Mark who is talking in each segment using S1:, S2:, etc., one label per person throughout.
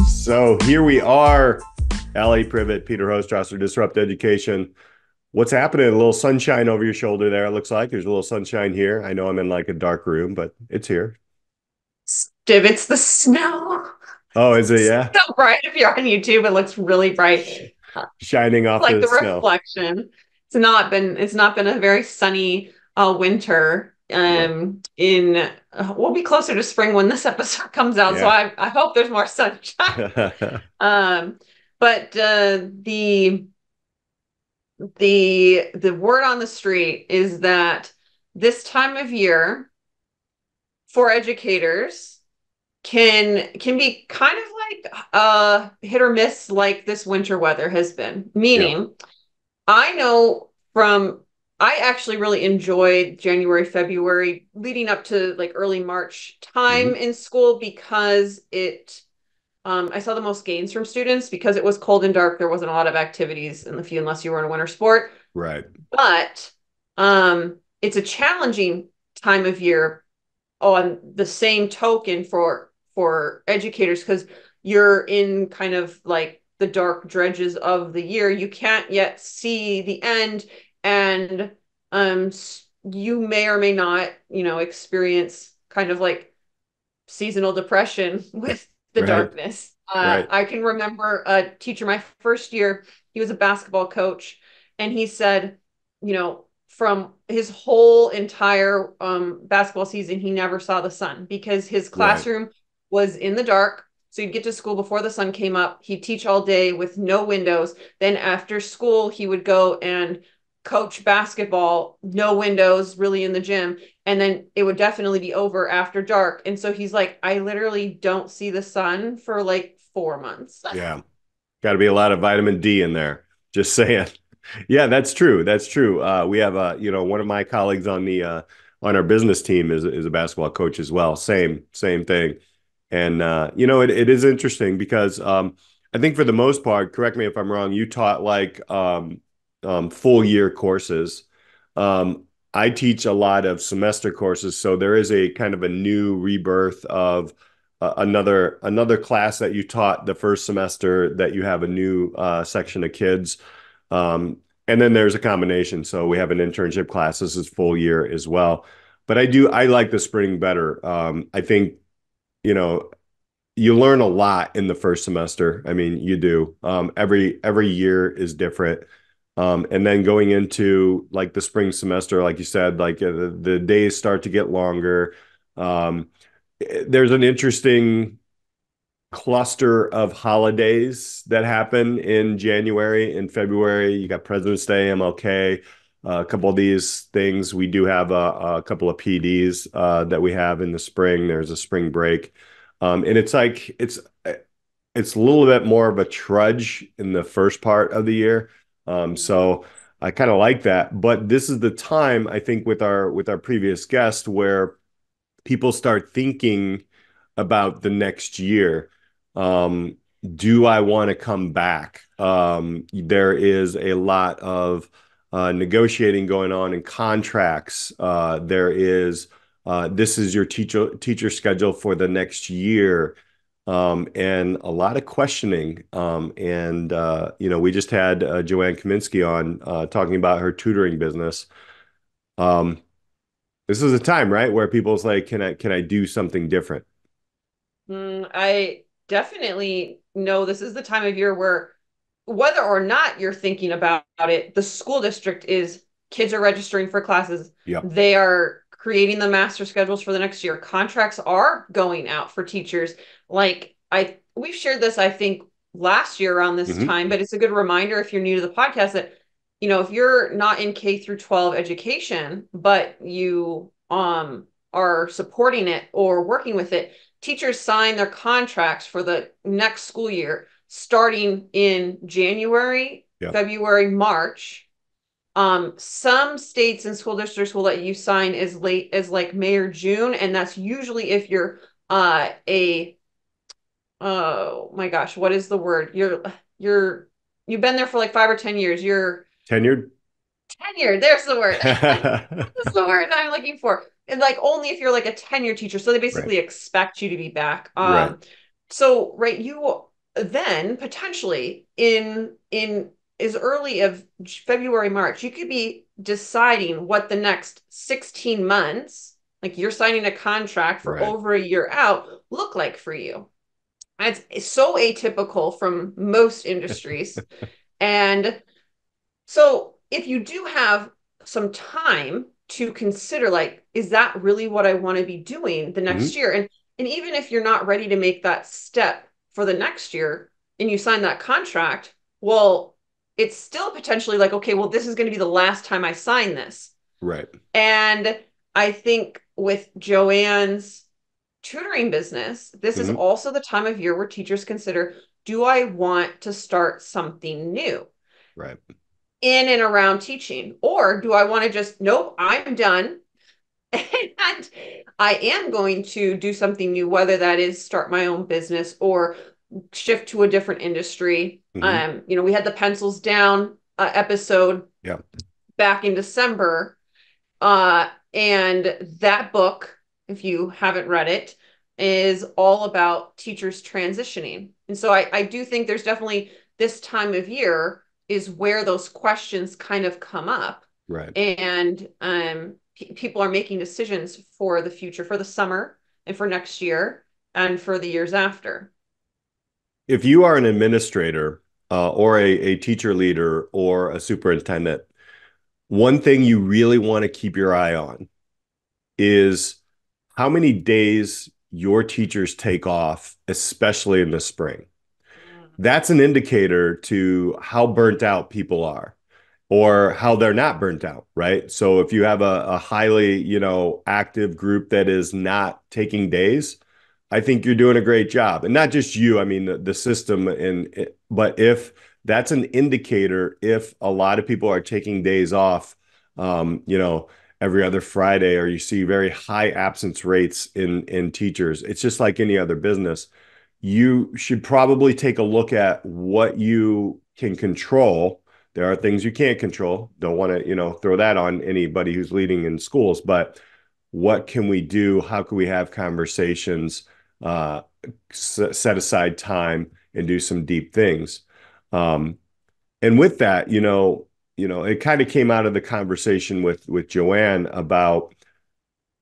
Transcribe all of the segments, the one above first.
S1: So here we are, Alli Privitt, Peter Hostrawser, Disrupt Education. What's happening? A little sunshine over your shoulder there, it looks like. There's a little sunshine here. I know I'm in like a dark room, but it's here.
S2: Div, it's the snow.
S1: Oh, is it?
S2: It's
S1: Yeah.
S2: so bright. If you're on YouTube, it looks really bright.
S1: Shining off
S2: Like
S1: the
S2: the
S1: snow.
S2: reflection. It's not been a very sunny winter.
S1: Yeah.
S2: We'll be closer to spring when this episode comes out, so
S1: Yeah.
S2: I hope there's more sunshine. Um, but the word on the street is that this time of year for educators can be kind of like hit or miss, like this winter weather has been.
S1: Yeah.
S2: Meaning, I know from I actually really enjoyed January, February, leading up to like early March time
S1: Mhm.
S2: in school because it I saw the most gains from students because it was cold and dark. There wasn't a lot of activities in the few unless you were in a winter sport.
S1: Right.
S2: But it's a challenging time of year on the same token for educators because you're in kind of like the dark dredges of the year. You can't yet see the end, and um you may or may not, experience kind of like seasonal depression with the
S1: Right.
S2: darkness.
S1: Right.
S2: I can remember a teacher my first year, he was a basketball coach, and he said, from his whole entire basketball season, he never saw the sun because his
S1: Right.
S2: classroom was in the dark. So you'd get to school before the sun came up. He'd teach all day with no windows. Then after school, he would go and coach basketball, no windows, really in the gym, and then it would definitely be over after dark. And so he's like, I literally don't see the sun for like 4 months.
S1: Yeah. Got to be a lot of vitamin D in there. Just saying. Yeah, that's true. That's true. We have one of my colleagues on our business team is a basketball coach as well. Same thing. And it is interesting because I think for the most part, correct me if I'm wrong, you taught like full year courses. I teach a lot of semester courses, so there is a kind of a new rebirth of another class that you taught the first semester that you have a new section of kids. And then there's a combination. So we have an internship class. This is full year as well. But I like the spring better. I think, you know, you learn a lot in the first semester. I mean, you do. Every year is different. And then going into like the spring semester, like you said, like the days start to get longer. Um, there's an interesting cluster of holidays that happen in January and February. You got President's Day, MLK, a couple of these things. We do have a couple of PDs that we have in the spring. There's a spring break, and it's like it's a little bit more of a trudge in the first part of the year. So I kind of like that. But this is the time I think with our previous guest where people start thinking about the next year. Um, do I want to come back? There is a lot of negotiating going on in contracts. There is this is your teacher schedule for the next year. And a lot of questioning. We just had Joanne Kaminski on talking about her tutoring business. Um, this is a time, right, where people's like, can I do something different?
S2: I definitely know this is the time of year where, whether or not you're thinking about it, the school district is kids are registering for classes.
S1: Yep.
S2: They are creating the master schedules for the next year. Contracts are going out for teachers. Like we've shared this, I think, last year around this
S1: Hmm.
S2: time, but it's a good reminder if you're new to the podcast that, if you're not in K through 12 education, but you are supporting it or working with it, teachers sign their contracts for the next school year starting in January,
S1: Yep.
S2: February, March. Some states and school districts will let you sign as late as like May or June, and that's usually if you're a oh my gosh, what is the word? You've been there for like 5 or 10 years. You're
S1: Tenured.
S2: tenured. There's the word. That's the word I'm looking for. And like only if you're like a tenure teacher. So they
S1: Right.
S2: basically expect you to be back.
S1: Right.
S2: So right, you then potentially in as early of February, March, you could be deciding what the next 16 months, like you're signing a contract for
S1: Right.
S2: over a year out, look like for you. And it's so atypical from most industries. And so if you do have some time to consider, like, is that really what I want to be doing the next
S1: Hmm.
S2: year? And even if you're not ready to make that step for the next year and you sign that contract, well, it's still potentially like, okay, well, this is going to be the last time I sign this.
S1: Right.
S2: And I think with Joanne's tutoring business, this is
S1: Hmm.
S2: also the time of year where teachers consider, do I want to start something new
S1: Right.
S2: in and around teaching? Or do I want to just, nope, I'm done. And I am going to do something new, whether that is start my own business or shift to a different industry.
S1: Hmm.
S2: We had the pencils down episode
S1: Yeah.
S2: back in December. And that book, if you haven't read it, is all about teachers transitioning. And so I do think there's definitely this time of year is where those questions kind of come up.
S1: Right.
S2: And people are making decisions for the future, for the summer and for next year and for the years after.
S1: If you are an administrator or a teacher leader or a superintendent, one thing you really want to keep your eye on is how many days your teachers take off, especially in the spring. That's an indicator to how burnt out people are or how they're not burnt out, right? So if you have a highly, active group that is not taking days, I think you're doing a great job. And not just you, I mean the system but if that's an indicator, if a lot of people are taking days off, um, you know, every other Friday, or you see very high absence rates in teachers, it's just like any other business. You should probably take a look at what you can control. There are things you can't control. Don't want to, throw that on anybody who's leading in schools, but what can we do? How can we have conversations, uh, set aside time and do some deep things? Um, and with that, it kind of came out of the conversation with Joanne about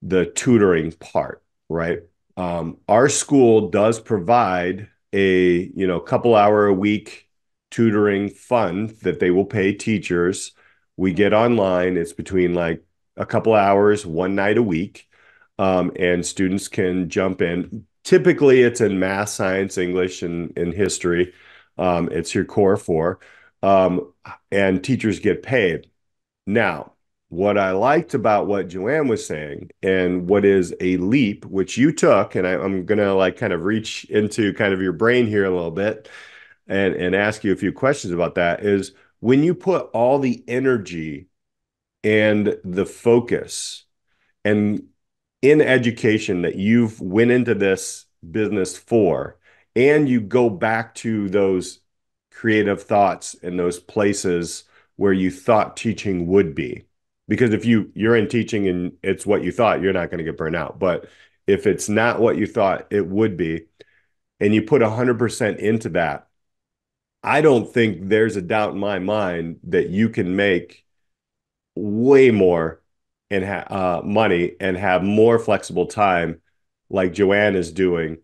S1: the tutoring part, right? Our school does provide a couple hour a week tutoring fund that they will pay teachers. We get online. It's between like a couple hours, one night a week, and students can jump in. Typically, it's in math, science, English, and history. It's your core four, um, and teachers get paid. Now, what I liked about what Joanne was saying and what is a leap, which you took, and I'm gonna like kind of reach into kind of your brain here a little bit and ask you a few questions about that, is when you put all the energy and the focus and in education that you've went into this business for, and you go back to those creative thoughts and those places where you thought teaching would be. Because if you're in teaching and it's what you thought, you're not going to get burned out. But if it's not what you thought it would be, and you put 100% into that, I don't think there's a doubt in my mind that you can make way more and money and have more flexible time like Joanne is doing,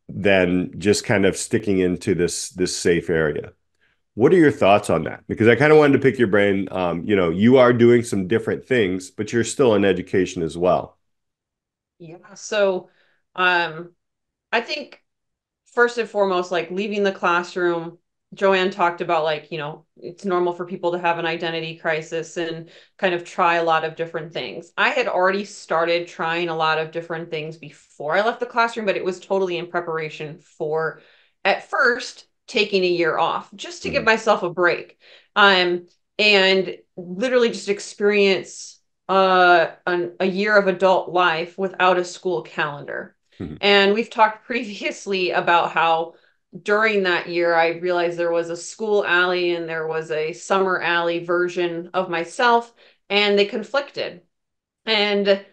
S1: than just kind of sticking into this safe area. What are your thoughts on that? Because I kind of wanted to pick your brain. You are doing some different things, but you're still in education as well.
S2: Yeah. So um, I think first and foremost, like leaving the classroom, Joanne talked about like, it's normal for people to have an identity crisis and kind of try a lot of different things. I had already started trying a lot of different things before I left the classroom, but it was totally in preparation for, at first, taking a year off just to give
S1: Mhm.
S2: myself a break. Um, and literally just experience a year of adult life without a school calendar.
S1: Mhm.
S2: And we've talked previously about how during that year, I realized there was a school Alli and there was a summer Alli version of myself, and they conflicted. And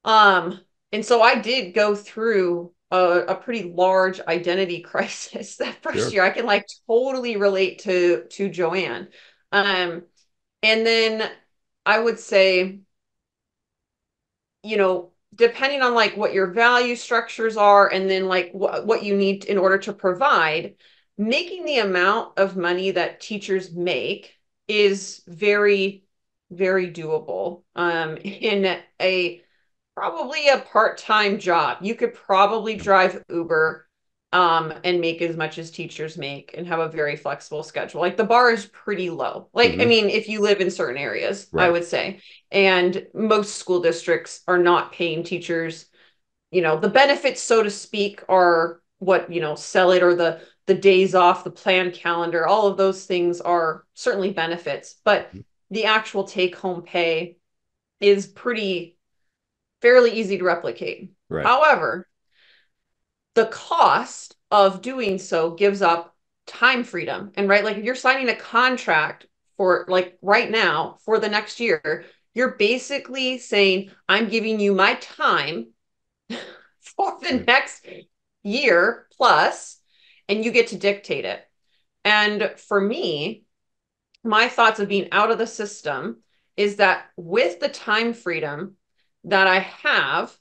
S2: um, and so I did go through a pretty large identity crisis that first
S1: Sure.
S2: year. I can like totally relate to Joanne. Um, and then I would say, depending on like what your value structures are and then like what you need in order to provide, making the amount of money that teachers make is very, very doable. In a probably a part-time job. You could probably drive Uber and make as much as teachers make and have a very flexible schedule. Like the bar is pretty low. Like, I
S1: Hmm.
S2: mean, if you live in certain areas, I
S1: Right.
S2: would say. And most school districts are not paying teachers, the benefits, so to speak, are what, sell it or the days off, the planned calendar, all of those things are certainly benefits, but the actual take-home pay is pretty fairly easy to replicate.
S1: Right.
S2: However, the cost of doing so gives up time freedom. And right, like if you're signing a contract for like right now for the next year, you're basically saying, I'm giving you my time for the
S1: Right.
S2: next year plus, and you get to dictate it. And for me, my thoughts of being out of the system is that with the time freedom that I have,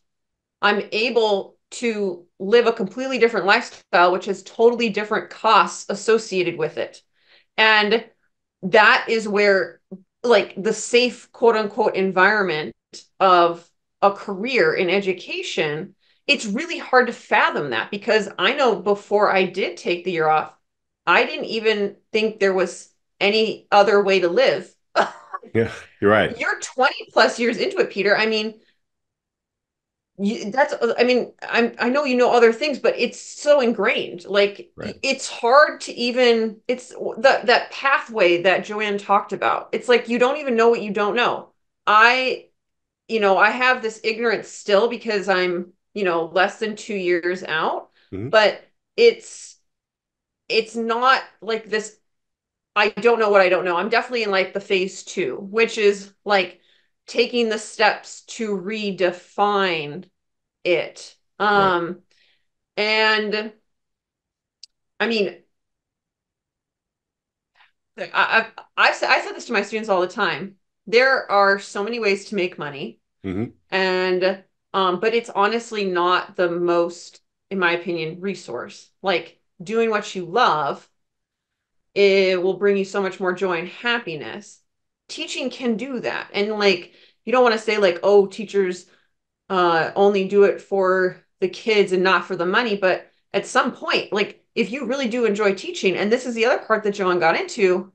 S2: I'm able to live a completely different lifestyle, which has totally different costs associated with it. And that is where, like, the safe, quote unquote, environment of a career in education, it's really hard to fathom that because I know before I did take the year off, I didn't even think there was any other way to live.
S1: Yeah, you're right.
S2: You're 20 plus years into it, Peter. I mean, that's I mean I know other things, but it's so ingrained, like
S1: Right.
S2: it's hard to even, it's that pathway that Joanne talked about. It's like you don't even know what you don't know. I I have this ignorance still because I'm less than 2 years out,
S1: Hmm.
S2: but it's not like this, I don't know what I don't know. I'm definitely in like the phase two, which is like taking the steps to redefine it.
S1: Right.
S2: And I mean, I said this to my students all the time. There are so many ways to make money,
S1: Hmm.
S2: and but it's honestly not the most, in my opinion, resource. Like doing what you love, it will bring you so much more joy and happiness. Teaching can do that, and like you don't want to say like, oh, teachers only do it for the kids and not for the money. But at some point, like if you really do enjoy teaching, and this is the other part that Joanne got into,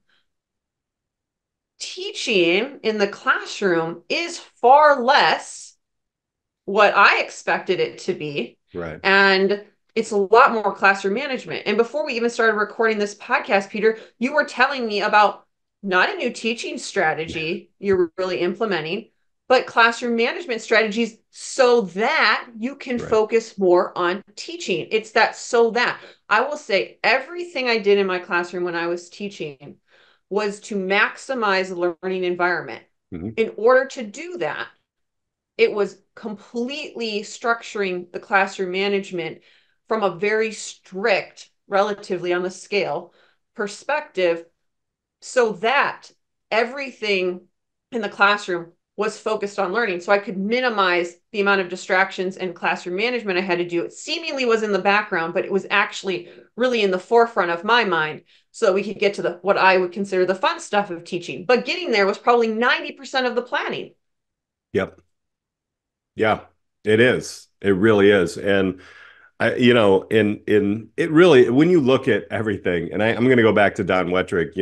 S2: teaching in the classroom is far less what I expected it to be.
S1: Right.
S2: And it's a lot more classroom management. And before we even started recording this podcast, Peter, you were telling me about not a new teaching strategy you're really implementing, but classroom management strategies so that you can
S1: Right.
S2: focus more on teaching. It's that so that. I will say everything I did in my classroom when I was teaching was to maximize the learning environment.
S1: Hmm.
S2: In order to do that, it was completely structuring the classroom management from a very strict, relatively on the scale, perspective, so that everything in the classroom was focused on learning. So I could minimize the amount of distractions and classroom management I had to do. It seemingly was in the background, but it was actually really in the forefront of my mind. So we could get to the what I would consider the fun stuff of teaching. But getting there was probably 90% of the planning.
S1: Yep. Yeah, it is. It really is. And in it really, when you look at everything, and I'm going to go back to Don Wettrick,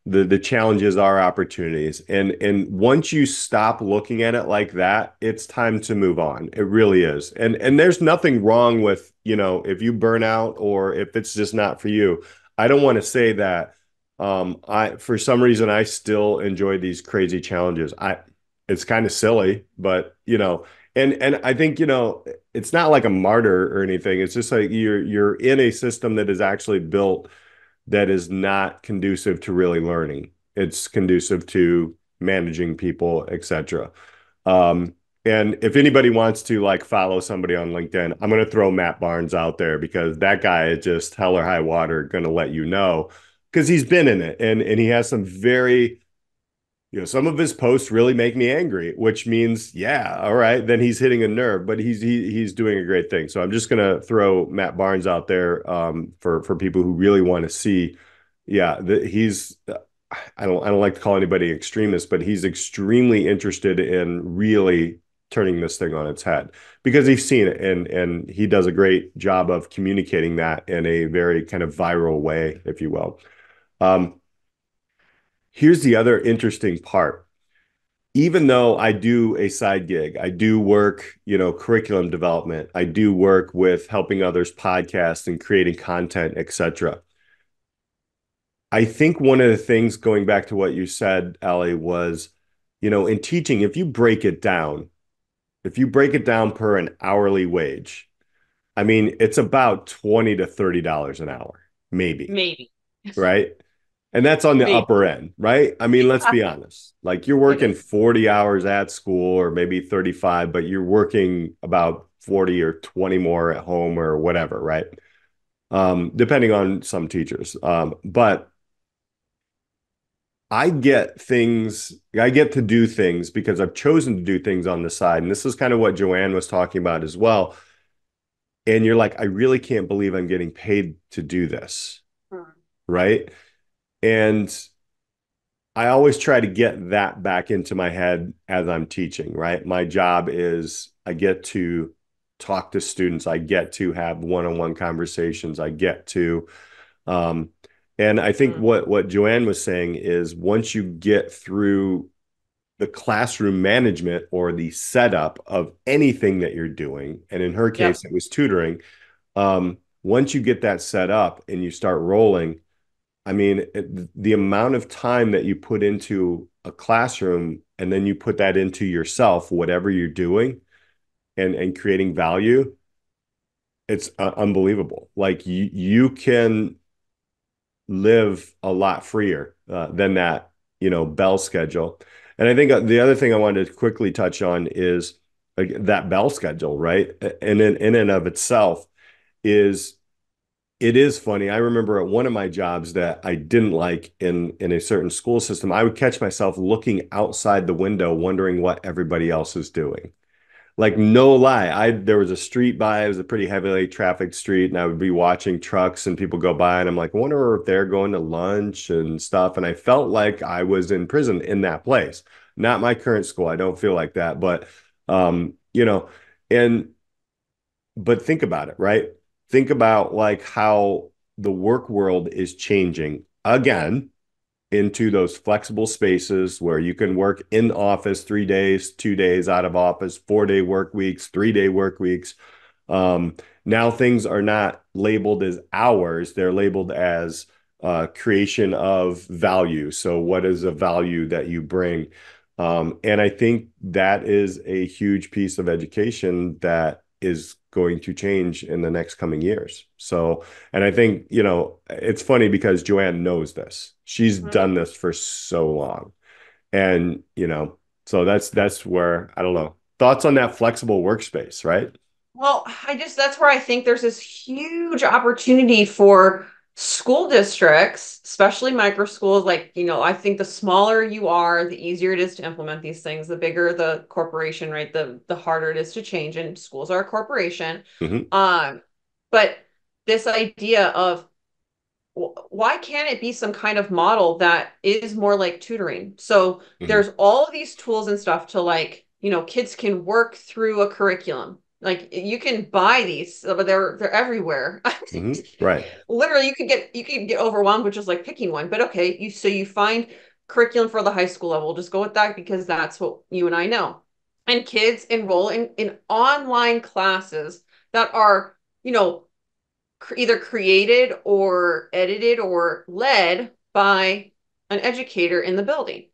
S1: the challenges are opportunities, and once you stop looking at it like that, it's time to move on. It really is, and there's nothing wrong with if you burn out or if it's just not for you. I don't want to say that. I for some reason I still enjoy these crazy challenges. It's kind of silly, but and I think it's not like a martyr or anything. It's just like you're in a system that is actually built that is not conducive to really learning. It's conducive to managing people, etc. And if anybody wants to like follow somebody on LinkedIn, I'm going to throw Matt Barnes out there because that guy is just hell or high water going to let you know because he's been in it and he has some very, some of his posts really make me angry, which means, yeah, all right, then he's hitting a nerve, but he's doing a great thing. So I'm just gonna throw Matt Barnes out there for people who really want to see, yeah, he's I don't like to call anybody extremist, but he's extremely interested in really turning this thing on its head because he's seen it and he does a great job of communicating that in a very kind of viral way, if you will. Um, Here's the other interesting part. Even though I do a side gig, I do work, curriculum development, I do work with helping others podcast and creating content, etc. I think one of the things going back to what you said, Alli, was, in teaching, if you break it down per an hourly wage, I mean, it's about 20 to $30 an hour, maybe,
S2: Maybe.
S1: right? And that's on the
S2: Maybe.
S1: upper end, right? I mean, let's
S2: Yeah,
S1: be honest. Like you're
S2: it
S1: working
S2: is.
S1: 40 hours at school or maybe 35, but you're working about 40 or 20 more at home or whatever, right? Depending on some teachers. But I get to do things because I've chosen to do things on the side. And this is kind of what Joanne was talking about as well. And you're like, I really can't believe I'm getting paid to do this,
S2: Hmm.
S1: right? And I always try to get that back into my head as I'm teaching, right? My job is I get to talk to students, I get to have one-on-one conversations, I get to um and I think
S2: Hmm.
S1: what Joanne was saying is once you get through the classroom management or the setup of anything that you're doing, and in her
S2: Yep.
S1: case it was tutoring, once you get that set up and you start rolling, I mean, the amount of time that you put into a classroom and then you put that into yourself, whatever you're doing and creating value, it's unbelievable. Like you can live a lot freer than that, bell schedule. And I think the other thing I wanted to quickly touch on is like that bell schedule, right? And in and of itself is it is funny. I remember at one of my jobs that I didn't like in a certain school system, I would catch myself looking outside the window, wondering what everybody else is doing. Like no lie, I there was a street by, it was a pretty heavily trafficked street, and I would be watching trucks and people go by, and I'm like, I wonder if they're going to lunch and stuff. And I felt like I was in prison in that place. Not my current school. I don't feel like that, but and but think about it, right? Think about like how the work world is changing again into those flexible spaces where you can work in office 3 days, 2 days out of office, 4 day work weeks, 3 day work weeks. Um, Now things are not labeled as hours, they're labeled as creation of value. So, what is a value that you bring? And I think that is a huge piece of education that is going to change in the next coming years. So, and I think, it's funny because Joanne knows this. She's
S2: Mhm.
S1: done this for so long. And, so that's where, I don't know. Thoughts on that flexible workspace, right?
S2: Well, that's where I think there's this huge opportunity for school districts, especially micro schools. Like, I think the smaller you are, the easier it is to implement these things. The bigger the corporation, right? The harder it is to change. And schools are a corporation.
S1: Hmm.
S2: Um, but this idea of why can't it be some kind of model that is more like tutoring? So
S1: Hmm.
S2: there's all of these tools and stuff to like, kids can work through a curriculum. Like you can buy these, but they're everywhere.
S1: Hmm. Right.
S2: Literally, you can get overwhelmed with just like picking one. But okay, you find curriculum for the high school level. Just go with that because that's what you and I know. And kids enroll in online classes that are, you know, either created or edited or led by an educator in the building.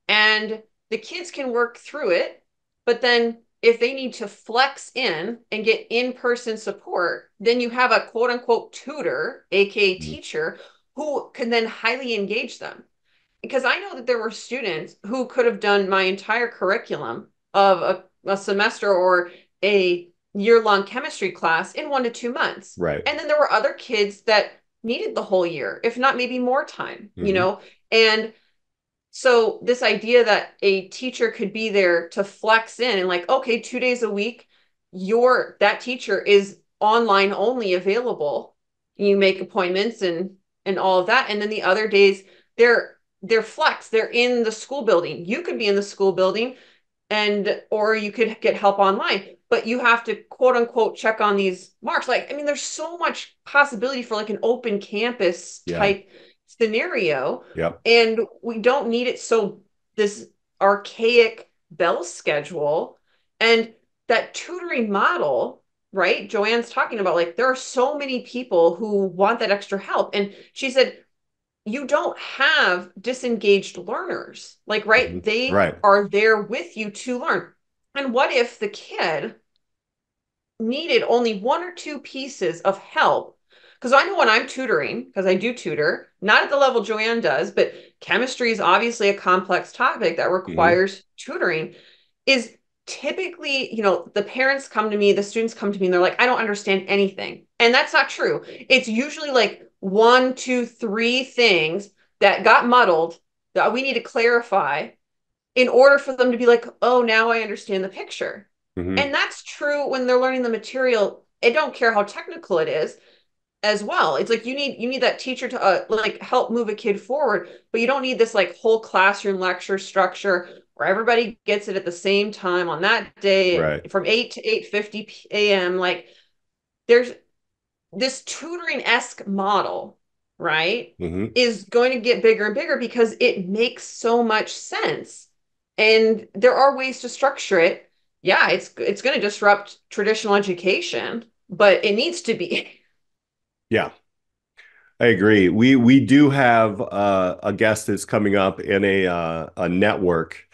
S2: And the kids can work through it, but then if they need to flex in and get in-person support, then you have a quote unquote tutor, aka
S1: Mhm.
S2: teacher, who can then highly engage them. Because I know that there were students who could have done my entire curriculum of a semester or a year-long chemistry class in 1 to 2 months.
S1: Right.
S2: And then there were other kids that needed the whole year, if not maybe more time,
S1: Hmm.
S2: And so this idea that a teacher could be there to flex in and like, okay, 2 days a week, that teacher is online only available. You make appointments and all of that. And then the other days they're flex. They're in the school building. You could be in the school building and or you could get help online, but you have to quote unquote check on these marks. Like, I mean, there's so much possibility for like an open campus
S1: Yeah.
S2: type scenario,
S1: Yep.
S2: and we don't need it so this archaic bell schedule and that tutoring model, right? Joanne's talking about like there are so many people who want that extra help, and she said you don't have disengaged learners. Like,
S1: Hmm.
S2: right? They
S1: Right.
S2: are there with you to learn. And what if the kid needed only one or two pieces of help? Because I know when I'm tutoring, because I do tutor, not at the level Joanne does, but chemistry is obviously a complex topic that
S1: Hmm.
S2: requires tutoring, is typically, the parents come to me, the students come to me, and they're like, I don't understand anything. And that's not true. It's usually like one, two, three things that got muddled that we need to clarify in order for them to be like, oh, now I understand the picture.
S1: Hmm.
S2: And that's true when they're learning the material. I don't care how technical it is as well. It's like you need that teacher to like help move a kid forward, but you don't need this like whole classroom lecture structure where everybody gets it at the same time on that day
S1: Right.
S2: from 8 to 8:50 a.m. Like there's this tutoring-esque model, right,
S1: Hmm.
S2: is going to get bigger and bigger because it makes so much sense. And there are ways to structure it. Yeah, it's going to disrupt traditional education, but it needs to be.
S1: Yeah. I agree. We do have a guest that's coming up in a network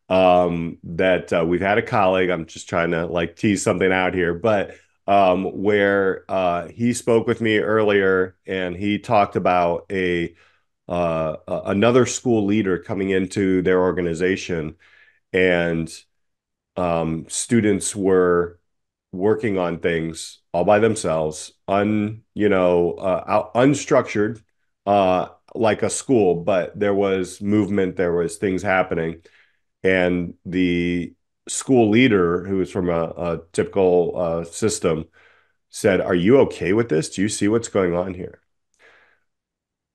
S1: that we've had a colleague. I'm just trying to like tease something out here, but where he spoke with me earlier and he talked about another school leader coming into their organization and students were working on things all by themselves, unstructured, like a school, but there was movement, there was things happening, and the school leader, who was from a typical system, said, "Are you okay with this? Do you see what's going on here?"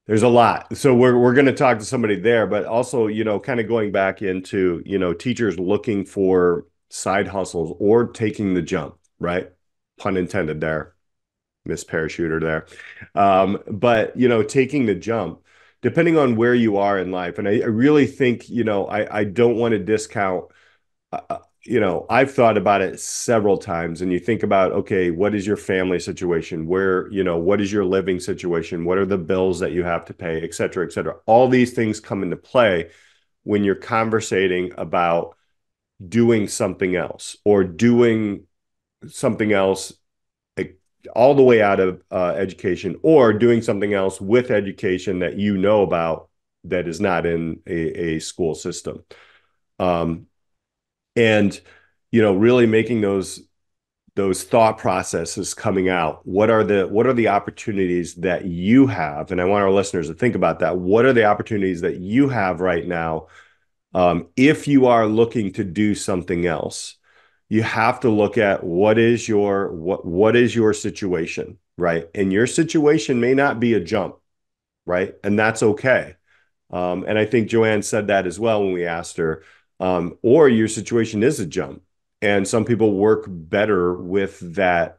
S1: There's a lot. So we're going to talk to somebody there, but also, kind of going back into, teachers looking for side hustles or taking the jump, right? Pun intended there, Miss Parachuter there. But, taking the jump, depending on where you are in life. And I really think, I don't want to discount I've thought about it several times, and you think about, okay, what is your family situation? What is your living situation? What are the bills that you have to pay, et cetera, et cetera? All these things come into play when you're conversating about doing something else or doing something else like, all the way out of education or doing something else with education that you know about that is not in a school system. Um, and really making those thought processes coming out. What are the opportunities that you have? And I want our listeners to think about that. What are the opportunities that you have right now? If you are looking to do something else, you have to look at what is your situation, right? And your situation may not be a jump, right? And that's okay. And I think Joanne said that as well when we asked her. Or your situation is a jump. And some people work better with that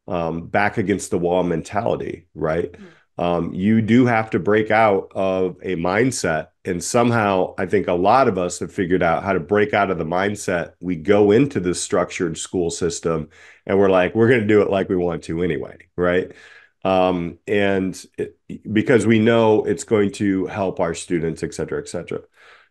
S1: back against the wall mentality, right? You do have to break out of a mindset. And somehow, I think a lot of us have figured out how to break out of the mindset. We go into the structured school system and we're like, we're going to do it like we want to anyway, right? Because we know it's going to help our students, et cetera, et cetera.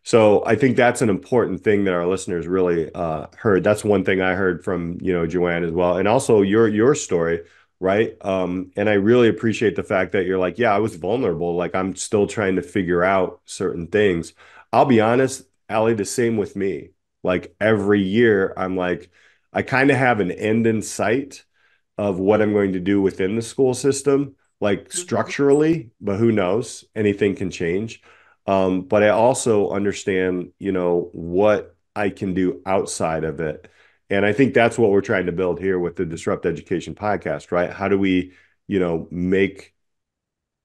S1: So I think that's an important thing that our listeners really heard. That's one thing I heard from, Joanne as well. And also your story, right? And I really appreciate the fact that you're like, yeah, I was vulnerable. Like I'm still trying to figure out certain things. I'll be honest, Alli, the same with me. Like every year, I'm like, I kind of have an end in sight of what I'm going to do within the school system, like
S2: Mhm.
S1: structurally, but who knows? Anything can change. But I also understand, what I can do outside of it. And I think that's what we're trying to build here with the Disrupt Education podcast, right? How do we, make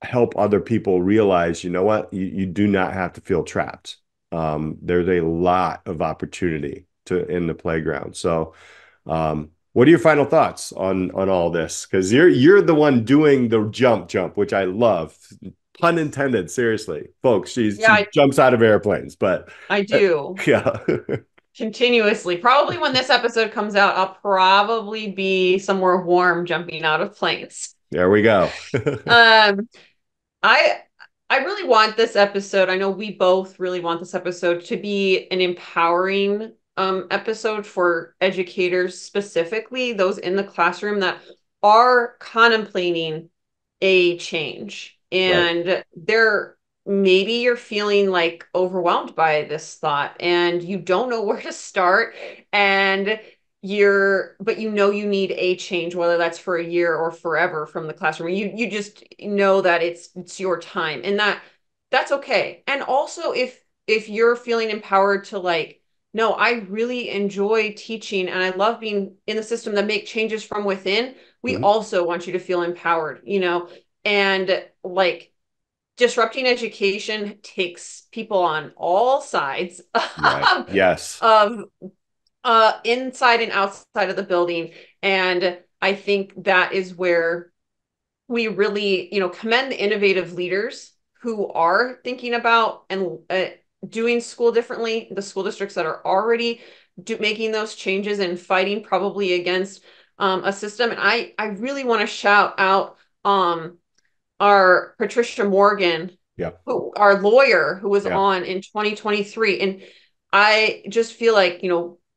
S1: help other people realize, you know what, you do not have to feel trapped. There's a lot of opportunity to in the playground. So, what are your final thoughts on all this? Because you're the one doing the jump, which I love. Pun intended, seriously, folks.
S2: Yeah,
S1: She jumps out of airplanes, but
S2: I do.
S1: yeah,
S2: Continuously. Probably when this episode comes out, I'll probably be somewhere warm jumping out of planes.
S1: there we go.
S2: Um, I I really want this episode. I know we both really want this episode to be an empowering episode for educators, specifically those in the classroom that are contemplating a change.
S1: Right.
S2: And they're maybe you're feeling like overwhelmed by this thought and you don't know where to start, and but you know you need a change, whether that's for a year or forever from the classroom. You just know that it's your time, and that's okay. And also if you're feeling empowered to like, no, I really enjoy teaching and I love being in the system that make changes from within, we
S1: Mhm.
S2: also want you to feel empowered, and like disrupting education takes people on all sides
S1: Right. Yes.
S2: of inside and outside of the building. And I think that is where we really, commend the innovative leaders who are thinking about and doing school differently, the school districts that are already making those changes and fighting probably against a system. And I really want to shout out our Patricia Morgan,
S1: Yeah.
S2: our lawyer who was
S1: Yeah.
S2: on in 2023. And I just feel like,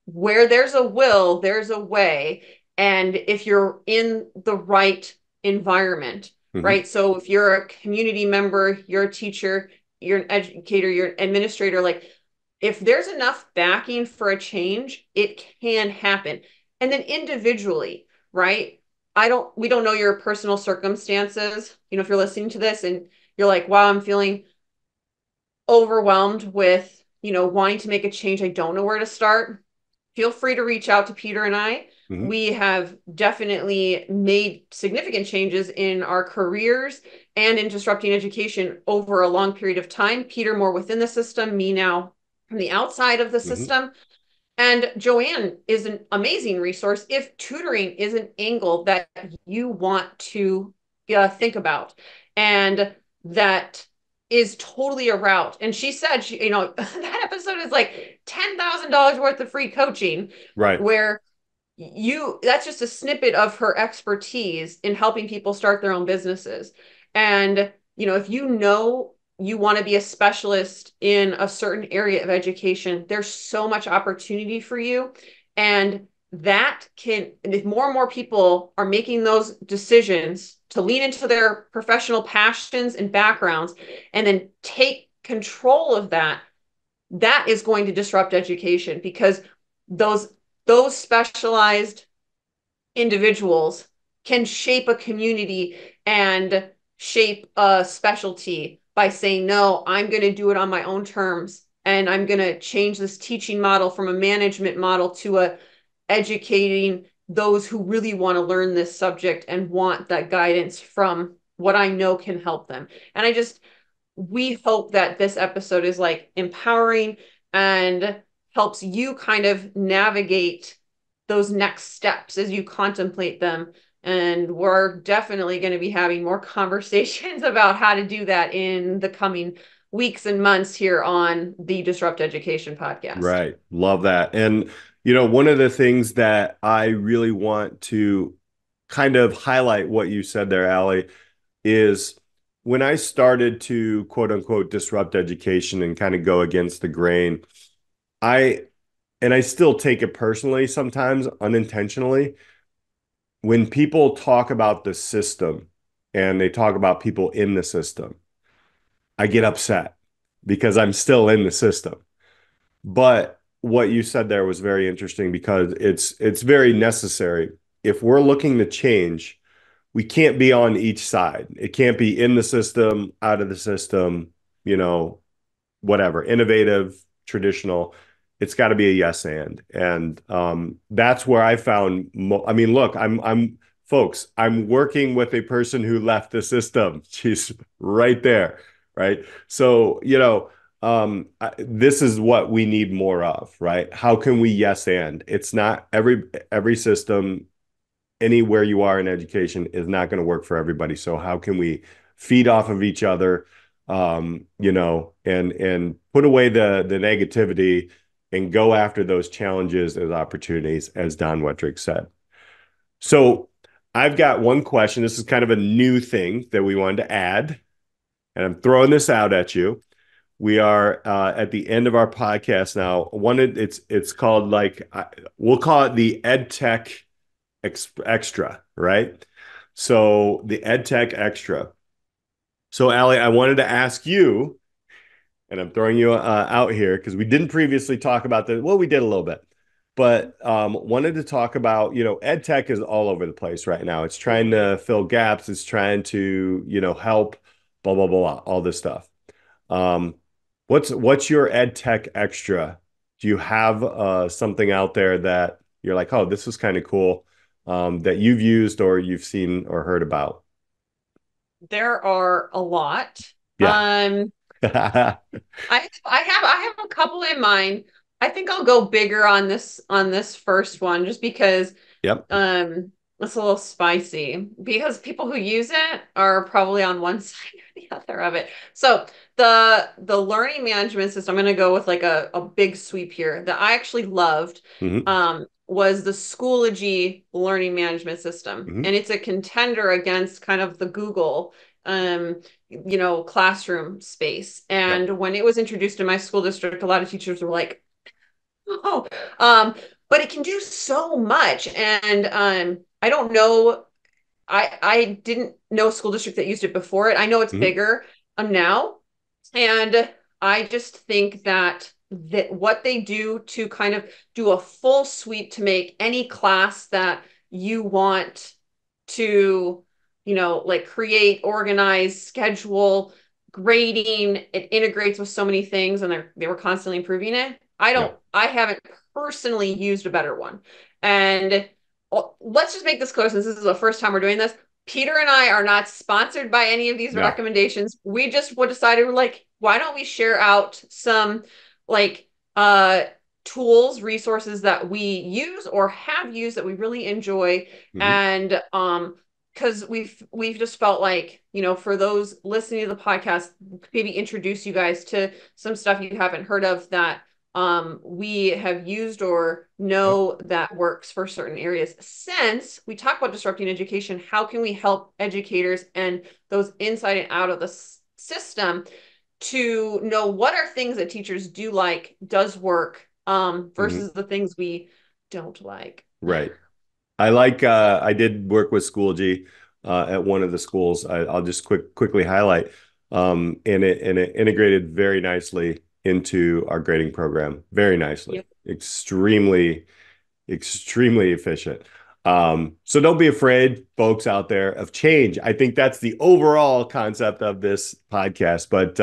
S2: where there's a will, there's a way. And if you're in the right environment,
S1: Hmm.
S2: right? So if you're a community member, you're a teacher, you're an educator, you're an administrator, like if there's enough backing for a change, it can happen. And then individually, right? We don't know your personal circumstances. If you're listening to this and you're like, wow, I'm feeling overwhelmed with, wanting to make a change. I don't know where to start. Feel free to reach out to Peter and I.
S1: Hmm.
S2: We have definitely made significant changes in our careers and in disrupting education over a long period of time. Peter more within the system, me now from the outside of the
S1: Hmm.
S2: system. And Joanne is an amazing resource if tutoring is an angle that you want to think about, and that is totally a route. And she said, that episode is like $10,000 worth of free coaching,
S1: Right.
S2: where that's just a snippet of her expertise in helping people start their own businesses. And, if you want to be a specialist in a certain area of education, there's so much opportunity for you. And if more and more people are making those decisions to lean into their professional passions and backgrounds and then take control of that is going to disrupt education, because those those specialized individuals can shape a community and shape a specialty by saying, no, I'm going to do it on my own terms. And I'm going to change this teaching model from a management model to a educating those who really want to learn this subject and want that guidance from what I know can help them. And we hope that this episode is like empowering and helps you kind of navigate those next steps as you contemplate them. And we're definitely going to be having more conversations about how to do that in the coming weeks and months here on the Disrupt Education podcast.
S1: Right. Love that. And, one of the things that I really want to kind of highlight what you said there, Alli, is when I started to quote unquote disrupt education and kind of go against the grain, I, and I still take it personally sometimes unintentionally. When people talk about the system and they talk about people in the system, I get upset because I'm still in the system. But what you said there was very interesting because it's very necessary. If we're looking to change, we can't be on each side. It can't be in the system, out of the system, you know, whatever, innovative, traditional. It's got to be a yes and that's where I found. I mean, look, I'm folks. I'm working with a person who left the system. She's right there, right? So this is what we need more of, right? How can we yes and? It's not every system anywhere you are in education is not going to work for everybody. So how can we feed off of each other, and put away the negativity and go after those challenges as opportunities, as Don Wettrick said. So I've got one question. This is kind of a new thing that we wanted to add, and I'm throwing this out at you. We are at the end of our podcast now. It's called we'll call it the EdTech Extra, right? So the EdTech Extra. So Alli, I wanted to ask you, and I'm throwing you out here because we didn't previously talk about this. Well, we did a little bit, but wanted to talk about, EdTech is all over the place right now. It's trying to fill gaps. It's trying to, help, blah, blah, blah, all this stuff. What's your EdTech Extra? Do you have something out there that you're like, oh, this is kind of cool, that you've used or you've seen or heard about?
S2: There are a lot.
S1: Yeah.
S2: I have a couple in mind. I think I'll go bigger on this first one just because
S1: Yep.
S2: it's a little spicy because people who use it are probably on one side or the other of it. So the learning management system, I'm going to go with like a big sweep here that I actually loved.
S1: Hmm.
S2: Was the Schoology learning management system.
S1: Hmm.
S2: And it's a contender against kind of the Google classroom space.
S1: Yep.
S2: And when it was introduced in my school district, a lot of teachers were like, oh, but it can do so much. And I don't know, I didn't know a school district that used it before it. I know it's
S1: Hmm.
S2: bigger now. And I just think that what they do to kind of do a full suite to make any class that you want to, like create, organize, schedule, grading, it integrates with so many things and they were constantly improving it.
S1: Yep.
S2: I haven't personally used a better one. And let's just make this clear since this is the first time we're doing this. Peter and I are not sponsored by any of these
S1: No.
S2: recommendations. We just decided we're like, why don't we share out some like tools, resources that we use or have used that we really enjoy.
S1: Hmm.
S2: And because we've just felt like, for those listening to the podcast, maybe introduce you guys to some stuff you haven't heard of that we have used or
S1: Yep.
S2: know that works for certain areas. Since we talk about disrupting education, how can we help educators and those inside and out of the system to know what are things that teachers do like, does work,
S1: Hmm.
S2: versus the things we don't like.
S1: Right. I did work with Schoology at one of the schools. I'll just quickly highlight, and it integrated very nicely into our grading program. Very nicely.
S2: Yep.
S1: Extremely efficient. So don't be afraid, folks out there, of change. I think that's the overall concept of this podcast. But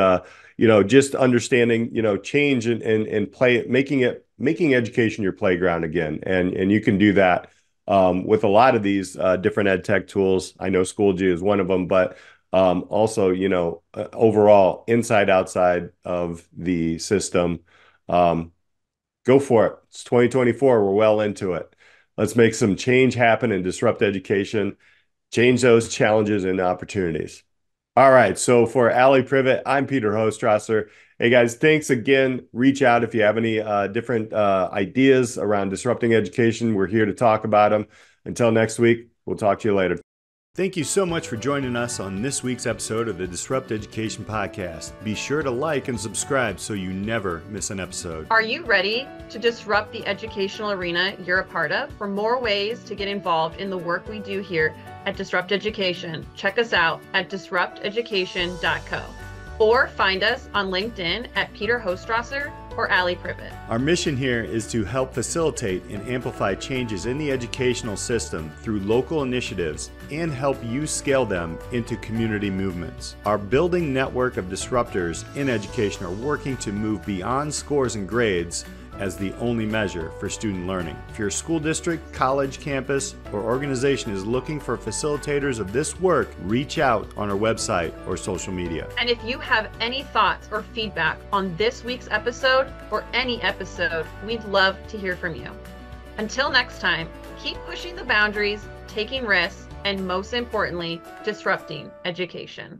S1: just understanding, change and play, making education your playground again, and you can do that with a lot of these different ed tech tools. I know Schoology is one of them, but also, overall, inside outside of the system. Go for it. It's 2024. We're well into it. Let's make some change happen and disrupt education, change those challenges into opportunities. All right. So for Alli Privitt, I'm Peter Hostrawser. Hey guys, thanks again. Reach out if you have any different ideas around disrupting education. We're here to talk about them. Until next week, we'll talk to you later. Thank you so much for joining us on this week's episode of the Disrupt Education Podcast. Be sure to like and subscribe so you never miss an episode.
S2: Are you ready to disrupt the educational arena you're a part of? For more ways to get involved in the work we do here at Disrupt Education, check us out at disrupteducation.co or find us on LinkedIn at Peter Hostrawser or Alli Privitt.
S1: Our mission here is to help facilitate and amplify changes in the educational system through local initiatives and help you scale them into community movements. Our building network of disruptors in education are working to move beyond scores and grades as the only measure for student learning. If your school district, college, campus, or organization is looking for facilitators of this work, reach out on our website or social media.
S2: And if you have any thoughts or feedback on this week's episode or any episode, we'd love to hear from you. Until next time, keep pushing the boundaries, taking risks, and most importantly, disrupting education.